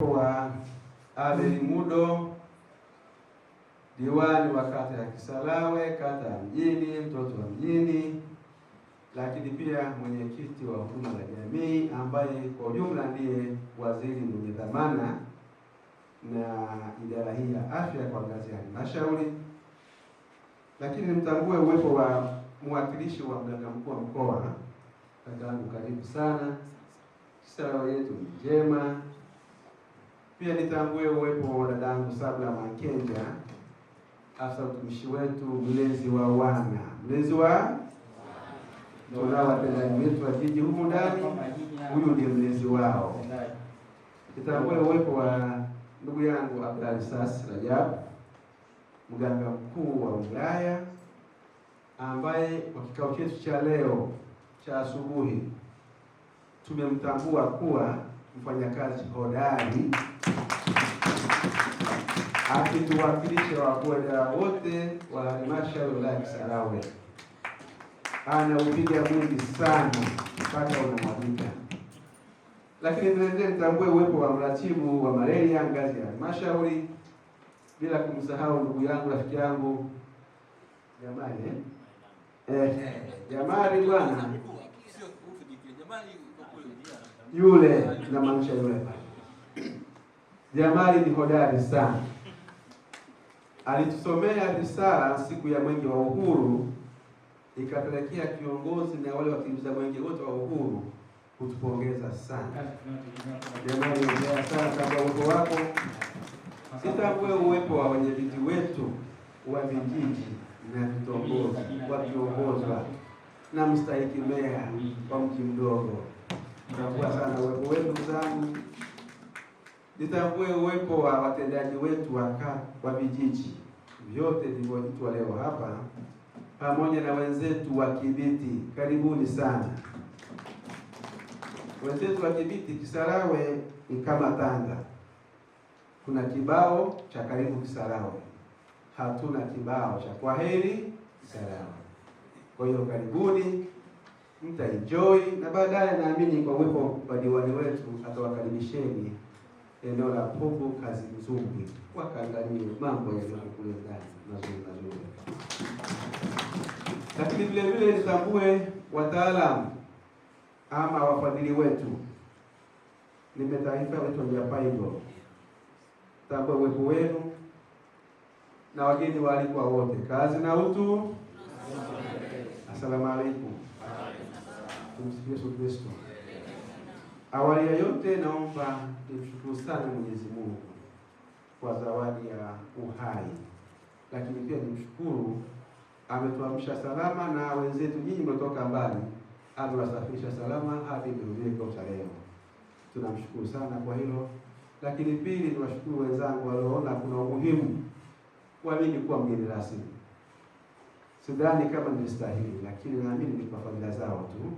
Wa Abel Mudo, diwani wa kata ya Kisarawe, kata ya Mjini, mtoto wa mjini, lakini pia mwenyekiti wa huduma za jamii ambaye kwa ujumla ndiye waziri mwenye dhamana na idara hii ya afya kwa ngazi ya halmashauri. Lakini nimtambue uwepo wa mwakilishi wa mganga mkuu wa mkoa, kakangu, karibu sana. Kisarawe yetu njema. Pia nitambue uwepo wa dadangu Sabla Makenja, afisa utumishi wetu, mlezi wa wana, mlezi wa ndio watendaji wetu wa jiji humu ndani, huyu ndiye mlezi wao. Nitambue uwepo wa ndugu yangu Abdalisas Rajab, mganga mkuu wa wilaya, ambaye kwa kikao chetu cha leo cha asubuhi tumemtambua kuwa mfanyakazi hodari, akituwakilisha wakuu wote wa halmashauri ya Kisarawe. Anaupiga mwingi sana mpaka unamwagika. Lakini vile nitambue uwepo wa mratibu wa malaria ngazi ya halmashauri, bila kumsahau ndugu yangu, rafiki yangu Jamali, Jamali bwana yule na maisha yule. Jamali ni hodari sana. Alitusomea risala siku ya mwenge wa uhuru, ikapelekea kiongozi na wale wakimbiza mwenge wote wa uhuru kutupongeza sana. Jamali, ongea sana kwa uwepo wako. Sitambue uwepo wa wenyeviti wetu wa vijiji na vitongoji wakiongozwa na mstahiki meya wa mji mdogo. Nitambua sana uwepo wenu zangu. Nitambue uwepo wa watendaji wetu wa vijiji vyote vilivyoitwa leo hapa, pamoja na wenzetu wa Kibiti. Karibuni sana. Wenzetu wa Kibiti, Kisarawe ni kama Tanga. Kuna kibao cha karibu Kisarawe, hatuna kibao cha kwaheri Kisarawe. Kwa hiyo karibuni, mtaenjoy, na baadaye naamini kwa uwepo wa diwani wetu atawakaribisheni eneo la Pugu kazi nzuri, wakaangalie mambo yaliyo kule ndani mazuri. Lakini vile vile nitambue wataalamu ama wafadhili wetu. Nimetaifa wetu wa Paido, tambue uwepo wenu na wageni walikuwa wote. Kazi na utu. Asalamu alaykum. Tumsikie Yesu Kristo. Awali ya yote naomba nimshukuru sana Mwenyezi Mungu kwa zawadi ya uhai. Lakini pia nimshukuru ametuamsha salama, na wenzetu nyinyi mlitoka mbali amewasafirisha salama hadi mrudie kwa leo. Tunamshukuru sana kwa hilo. Lakini pili, niwashukuru wenzangu walioona kuna umuhimu wa mimi kuwa mgeni rasmi. Sidhani kama nilistahili, lakini naamini ni kwa fadhila zao tu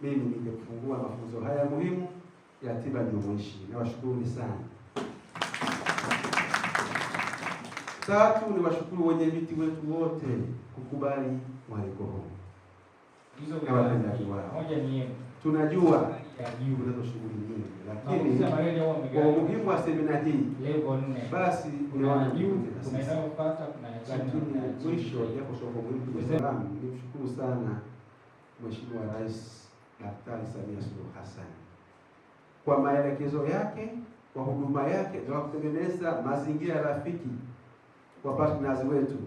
mimi ningefungua mafunzo haya muhimu ya tiba jumuishi. Nawashukuru sana. Tatu, ni washukuru wenye viti wetu wote kukubali mwaliko huu. Na watendaji wao. Tunajua kuna shughuli nyingi, lakini kwa umuhimu wa semina hii basi unaona tunaenda kupata mwisho japo soko muhimu kwa salamu. Nimshukuru sana Mheshimiwa Rais Daktari Samia Suluhu Hassan kwa maelekezo yake, kwa huduma yake na kutengeneza mazingira rafiki kwa partners wetu,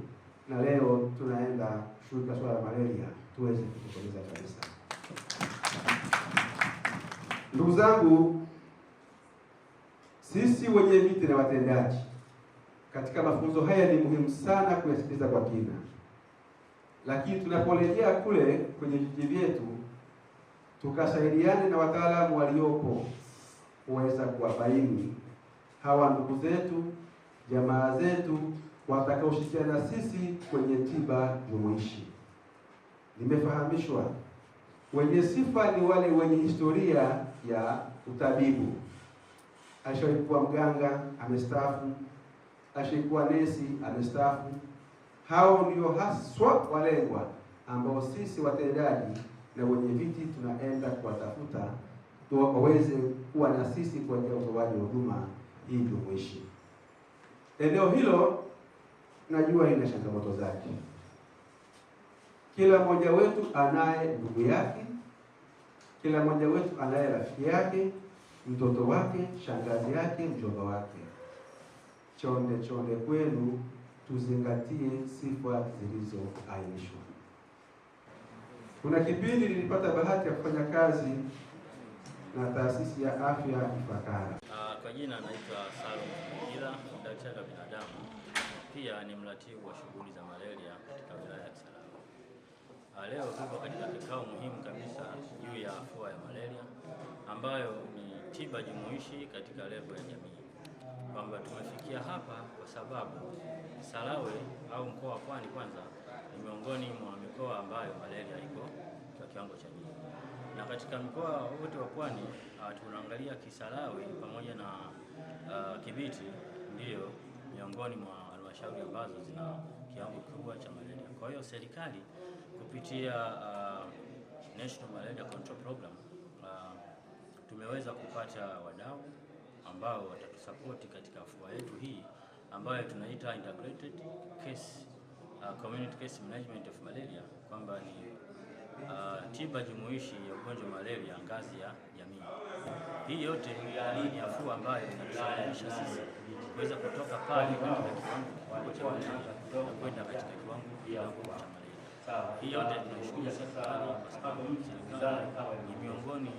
na leo tunaenda kushughulika swala la malaria tuweze kutekeleza kabisa. Ndugu zangu, sisi wenye viti na watendaji katika mafunzo haya ni muhimu sana kuyasikiliza kwa kina, lakini tunaporejea kule kwenye vijiji vyetu tukasaidiane na wataalamu waliopo kuweza kuwabaini hawa ndugu zetu, jamaa zetu watakaoshirikiana na sisi kwenye tiba jumuishi. Nimefahamishwa wenye sifa ni wale wenye historia ya utabibu. Alishawahi kuwa mganga, amestaafu. Alishawahi kuwa nesi, amestaafu. Hao ndio haswa walengwa ambao sisi watendaji na wenye viti tunaenda kuwatafuta waweze kuwa na sisi kwa ajili ya utoaji wa huduma hii jumuishi. Eneo hilo najua lina changamoto zake. Kila mmoja wetu anaye ndugu yake, kila mmoja wetu anaye rafiki yake, mtoto wake, shangazi yake, mjomba wake. Chonde kwenu, tuzingatie sifa zilizoainishwa. Kuna kipindi nilipata bahati ya kufanya kazi na taasisi ya afya Ifakara. Kwa jina naitwa Salum Mkila, daktari wa binadamu, pia ni mratibu wa shughuli za malaria katika wilaya ya Kisarawe. Leo tuko katika kikao muhimu kabisa juu ya afua ya malaria ambayo ni tiba jumuishi katika levo ya jamii. Kwamba tumefikia hapa kwa sababu Kisarawe au mkoa wa Pwani kwanza ni miongoni mwa mikoa ambayo malaria iko kwa kiwango cha juu, na katika mkoa wote wa Pwani tunaangalia Kisarawe pamoja na Kibiti ndiyo miongoni mwa halmashauri ambazo zina kiwango kikubwa cha malaria. Kwa hiyo serikali kupitia National Malaria Control Program tumeweza kupata wadau ambao watatusapoti katika afua yetu hii ambayo tunaita integrated case community case management of malaria, kwamba ni tiba jumuishi ya ugonjwa malaria ngazi ya jamii. Hii yote ni afua ambayo inatusaidia sisi kuweza kutoka pale katika kiwango cha malaria na kwenda katika kiwango cha malaria. Hii yote tunashukuru serikali kwa sababu serikali ni miongoni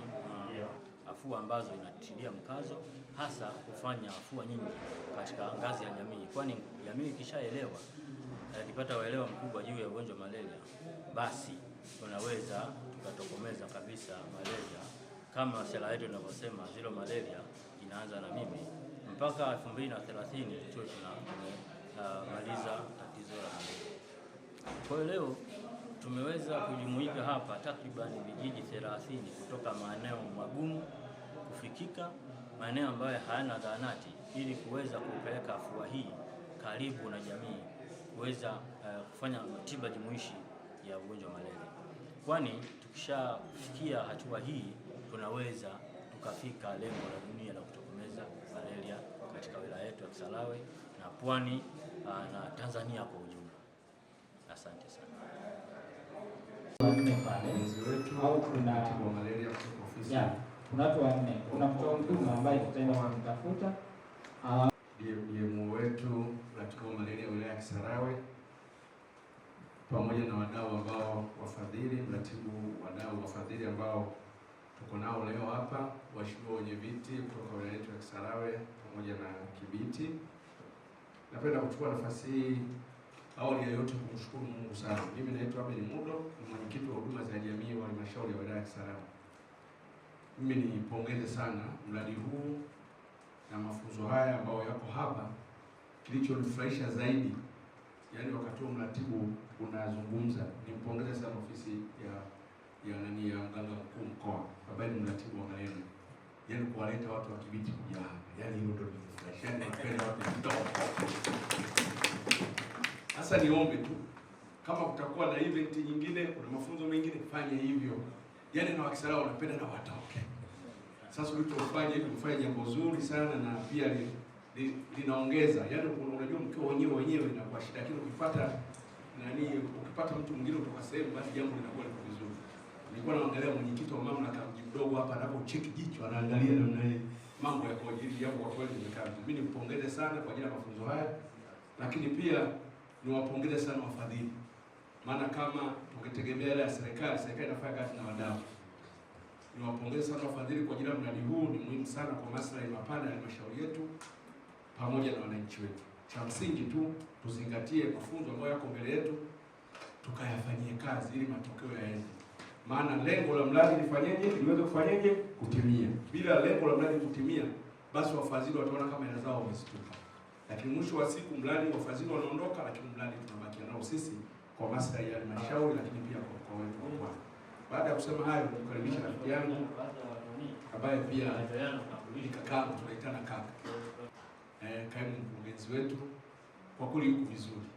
afua ambazo inatilia mkazo hasa kufanya afua nyingi katika ngazi ya jamii, kwani jamii ikishaelewa ikipata uelewa mkubwa juu ya ugonjwa malaria, basi tunaweza tukatokomeza kabisa malaria kama sera yetu inavyosema, zero malaria inaanza na mimi, mpaka 2030 tuwe tunamaliza tatizo la malaria. Kwa hiyo leo tumeweza kujumuika hapa takriban vijiji 30 kutoka maeneo magumu kufikika, maeneo ambayo hayana zahanati, ili kuweza kupeleka afua hii karibu na jamii, kuweza kufanya tiba jumuishi ya ugonjwa malaria. Kwani tukishafikia hatua hii tunaweza tukafika lengo la dunia la kutokomeza malaria katika wilaya yetu ya Kisarawe na Pwani na Tanzania kwa ujumla. Asante sana. Au kuna malaria kutoka ofisi. Kuna watu wanne. Kuna mtoa huduma ambaye tutaenda kumtafuta. DMO wetu ratibu wa malaria wilaya ya Kisarawe pamoja na wadau ambao wafadhili, mratibu wadau wafadhili ambao tuko nao leo hapa, waheshimiwa wenye viti kutoka wilaya yetu ya Kisarawe pamoja na Kibiti. Napenda kuchukua nafasi hii awali ya yote kumshukuru Mungu sana. Mimi naitwa Abel Mudo, ni mwenyekiti wa huduma za jamii wa halmashauri ya wilaya ya Kisarawe. Mimi nipongeze sana mradi huu na mafunzo haya ambayo yako hapa. Kilichonifurahisha zaidi, yani wakati wa mratibu unazungumza, nimpongeze sana ofisi ya mganga mkuu mkoa ambaye ni mratibu wa malaria, yani kuwaleta watu wa Kibiti kuja hapa, yani hilo ndio linifurahisha, yani napenda watu kidogo. Sasa niombe tu kama kutakuwa na event nyingine, kuna mafunzo mengine, fanye hivyo, yani na Wakisarawe wanapenda na watoke. Sasa ulichofanya hivi kufanya jambo zuri sana, na pia linaongeza, yani unajua mkiwa wenyewe inakuwa shida, lakini ukipata mtu mwingine kutoka sehemu, basi jambo linakuwa liko vizuri. Nilikuwa naangalia mwenyekiti wa mamlaka mji mdogo hapa anapocheki jicho, anaangalia namna hii mambo yako hivi, jambo kwa kweli limekaa vizuri. Mimi nimpongeze sana kwa ajili ya mafunzo haya, lakini pia niwapongeze sana wafadhili, maana kama tungetegemea ile ya serikali inafanya kazi na wadau. Niwapongeze sana wafadhili kwa ajili ya mradi huu, ni muhimu sana kwa maslahi mapana ya halmashauri yetu pamoja na wananchi wetu. Cha msingi tu tuzingatie mafunzo ambayo yako mbele yetu, tukayafanyie kazi ili matokeo yaende. Maana lengo la mradi liweze kufanyeje? Kutimia. Bila lengo la mradi kutimia, basi wafadhili wataona kama hela zao wamezitupa. Lakini mwisho wa siku mradi wafadhili wanaondoka, lakini mradi tunabakia nao sisi kwa maslahi ya halmashauri, lakini pia kwa mkoa wetu wa Pwani. Baada ya kusema hayo, nikukaribisha rafiki yangu ambaye pia ni kakaangu, tunaitana kaka. Kaimu mkurugenzi wetu, kwa kweli yuko vizuri,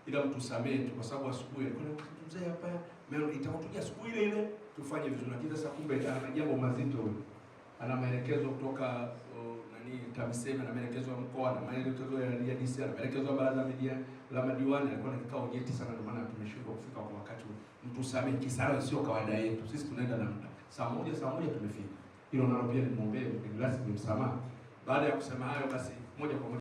ila mtusamee tu kwa sababu asubuhi alikuwa anazungumzia hapa, itakuja asubuhi ile tufanye vizuri, lakini sasa kumbe ana jambo mazito huyo. ana maelekezo kutoka TAMISEMI, na maelekezo ya mkoa, na maelekezo ya DC, na maelekezo ya baraza la madiwani. Alikuwa na kikao nyeti sana, ndio maana tumeshindwa kufika kwa wakati. Mtusamehe, Kisarawe sio kawaida yetu, sisi tunaenda na muda. Saa moja tumefika. Hilo nalo pia nimwombee mgeni rasmi msamaha. Baada ya kusema hayo, basi moja kwa moja